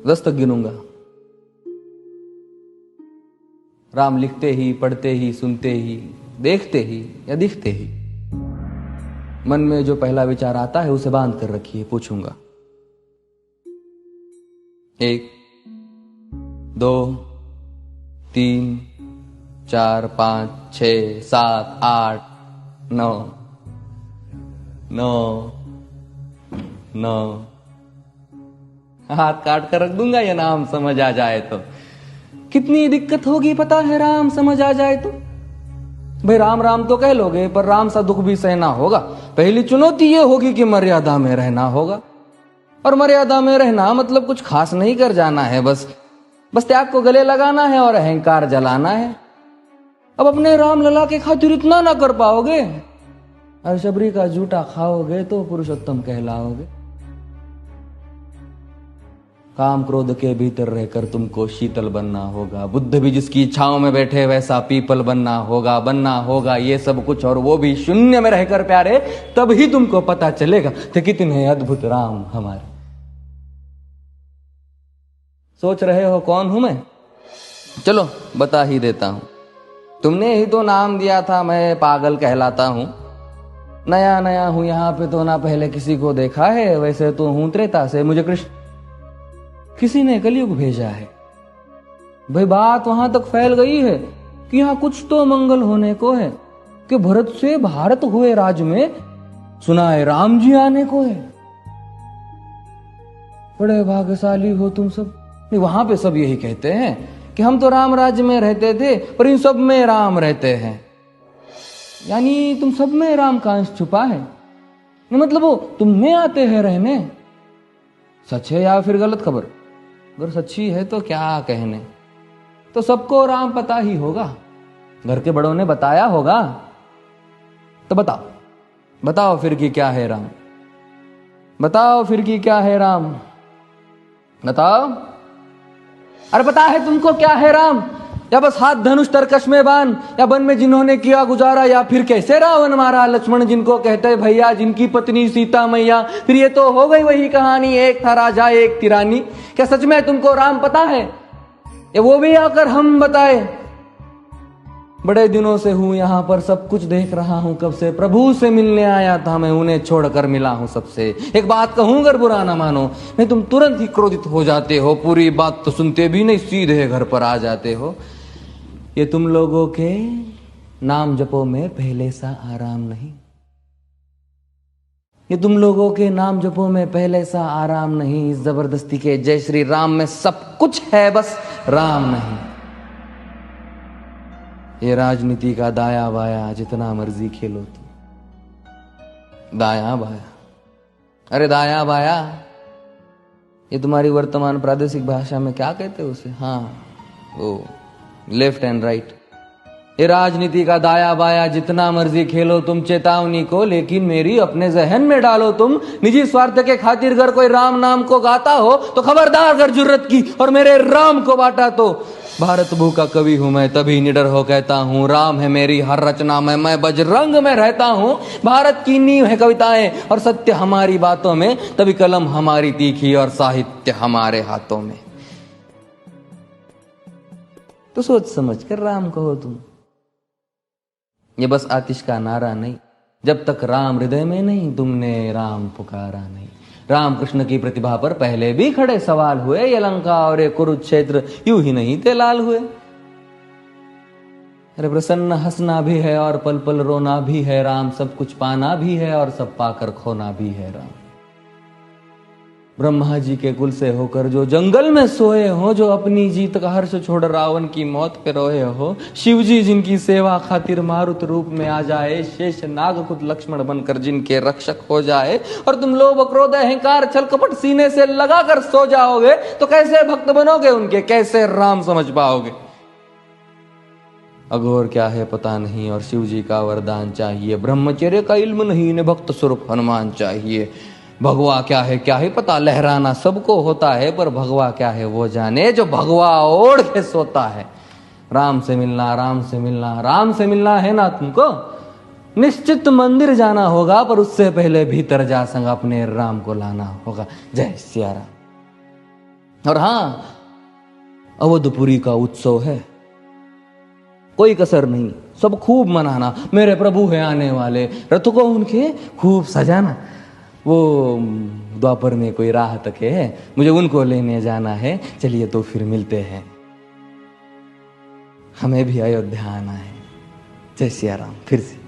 10 तक गिनूंगा। राम लिखते ही, पढ़ते ही, सुनते ही, देखते ही या दिखते ही मन में जो पहला विचार आता है उसे बांध कर रखिए। पूछूंगा 1 2 3 4 5 6 7 8 9 9 9 हाथ काट कर रख दूंगा ये नाम समझ आ जाए तो। कितनी दिक्कत होगी पता है राम समझ आ जाए तो। भाई राम राम तो कह लोगे पर राम सा दुख भी सहना होगा। पहली चुनौती ये होगी कि मर्यादा में रहना होगा। और मर्यादा में रहना मतलब कुछ खास नहीं कर जाना है, बस त्याग को गले लगाना है और अहंकार जलाना है। अब अपने राम लला के खातिर इतना ना कर पाओगे और शबरी का जूठा खाओगे तो पुरुषोत्तम कहलाओगे। काम क्रोध के भीतर रहकर तुमको शीतल बनना होगा। बुद्ध भी जिसकी इच्छाओं में बैठे वैसा पीपल बनना होगा ये सब कुछ, और वो भी शून्य में रहकर प्यारे। तब ही तुमको पता चलेगा कि कितने अद्भुत राम हमारे। सोच रहे हो कौन हूं मैं? चलो बता ही देता हूं। तुमने ही तो नाम दिया था मैं पागल कहलाता हूं। नया नया हूं यहां पे तो ना पहले किसी को देखा है। वैसे तो हूं त्रेता से, मुझे कृष्ण किसी ने कलयुग भेजा है। भाई बात वहां तक फैल गई है कि यहां कुछ तो मंगल होने को है कि भरत से भारत हुए राज में सुना है राम जी आने को है। बड़े भाग्यशाली हो तुम सब। नहीं, वहां पे सब यही कहते हैं कि हम तो राम राज्य में रहते थे पर इन सब में राम रहते हैं। यानी तुम सब में राम का अंश छुपा है। मतलब वो तुम में आते हैं रहने। सच है या फिर गलत खबर? अगर सच्ची है तो क्या कहने। तो सबको राम पता ही होगा, घर के बड़ों ने बताया होगा। तो बताओ फिर कि क्या है राम। बताओ फिर कि क्या है राम। बताओ। अरे पता है तुमको क्या है राम? या बस हाथ धनुष तरकश में बांध, या वन में जिन्होंने किया गुजारा, या फिर कैसे रावण मारा लक्ष्मण जिनको कहते भैया, जिनकी पत्नी सीता मैया। फिर ये तो हो गई वही कहानी, एक था राजा एक थी रानी। क्या सच में तुमको राम पता है? या वो भी आकर हम बताए? बड़े दिनों से हूं यहां पर, सब कुछ देख रहा हूं कब से। प्रभु से मिलने आया था मैं, उन्हें छोड़कर मिला हूं सबसे। एक बात कहूं अगर बुरा ना मानो, नहीं तुम तुरंत ही क्रोधित हो जाते हो। पूरी बात तो सुनते भी नहीं, सीधे घर पर आ जाते हो। ये तुम लोगों के नाम जपो में पहले सा आराम नहीं। ये तुम लोगों के नाम जपो में पहले सा आराम नहीं। इस जबरदस्ती के जय श्री राम में सब कुछ है, बस राम नहीं। ये राजनीति का दाया बाया जितना मर्जी खेलो तुम। दाया बाया, अरे दाया बाया ये तुम्हारी वर्तमान प्रादेशिक भाषा में क्या कहते हो उसे? हाँ वो लेफ्ट एंड राइट। ये राजनीति का दाया बाया जितना मर्जी खेलो तुम चेतावनी को, लेकिन मेरी अपने जहन में डालो तुम। निजी स्वार्थ के खातिर अगर कोई राम नाम को गाता हो तो खबरदार अगर जुर्रत की और मेरे राम को बांटा तो। भारत भू का कवि हूं मैं, तभी निडर हो कहता हूं राम है मेरी हर रचना में। मैं बजरंग में रहता हूं, भारत की नींव है कविताएं और सत्य हमारी बातों में। तभी कलम हमारी तीखी और साहित्य हमारे हाथों में। तो सोच समझ कर राम कहो तुम। ये बस आतिश का नारा नहीं, जब तक राम हृदय में नहीं तुमने राम पुकारा नहीं। राम कृष्ण की प्रतिभा पर पहले भी खड़े सवाल हुए। ये लंका और ये कुरुक्षेत्र यूं ही नहीं थे लाल हुए। अरे प्रसन्न हंसना भी है और पल पल रोना भी है राम। सब कुछ पाना भी है और सब पाकर खोना भी है राम। ब्रह्मा जी के कुल से होकर जो जंगल में सोए हो, जो अपनी जीत का हर्ष छोड़ रावण की मौत पे रोए हो। शिव जी जिनकी सेवा खातिर मारुत रूप में आ जाए। शेष नाग खुद लक्ष्मण बनकर जिनके रक्षक हो जाए। और तुम लोभ क्रोध अहंकार छल कपट सीने से लगा कर सो जाओगे तो कैसे भक्त बनोगे उनके, कैसे राम समझ पाओगे? अघोर क्या है पता नहीं और शिव जी का वरदान चाहिए। ब्रह्मचर्य का इल्म नहीं, इन्हें भक्त स्वरूप हनुमान चाहिए। भगवा क्या है पता, लहराना सबको होता है पर भगवा क्या है वो जाने जो भगवा ओढ़ के सोता है। राम से मिलना, राम से मिलना, राम से मिलना है ना तुमको? निश्चित मंदिर जाना होगा पर उससे पहले भीतर जा संग अपने राम को लाना होगा। जय सिया राम। और हाँ, अवधपुरी का उत्सव है, कोई कसर नहीं, सब खूब मनाना। मेरे प्रभु है आने वाले, रथ को उनके खूब सजाना। वो द्वापर में कोई राह तक है, मुझे उनको लेने जाना है। चलिए तो फिर मिलते हैं, हमें भी अयोध्या आना है। जय सिया राम। फिर से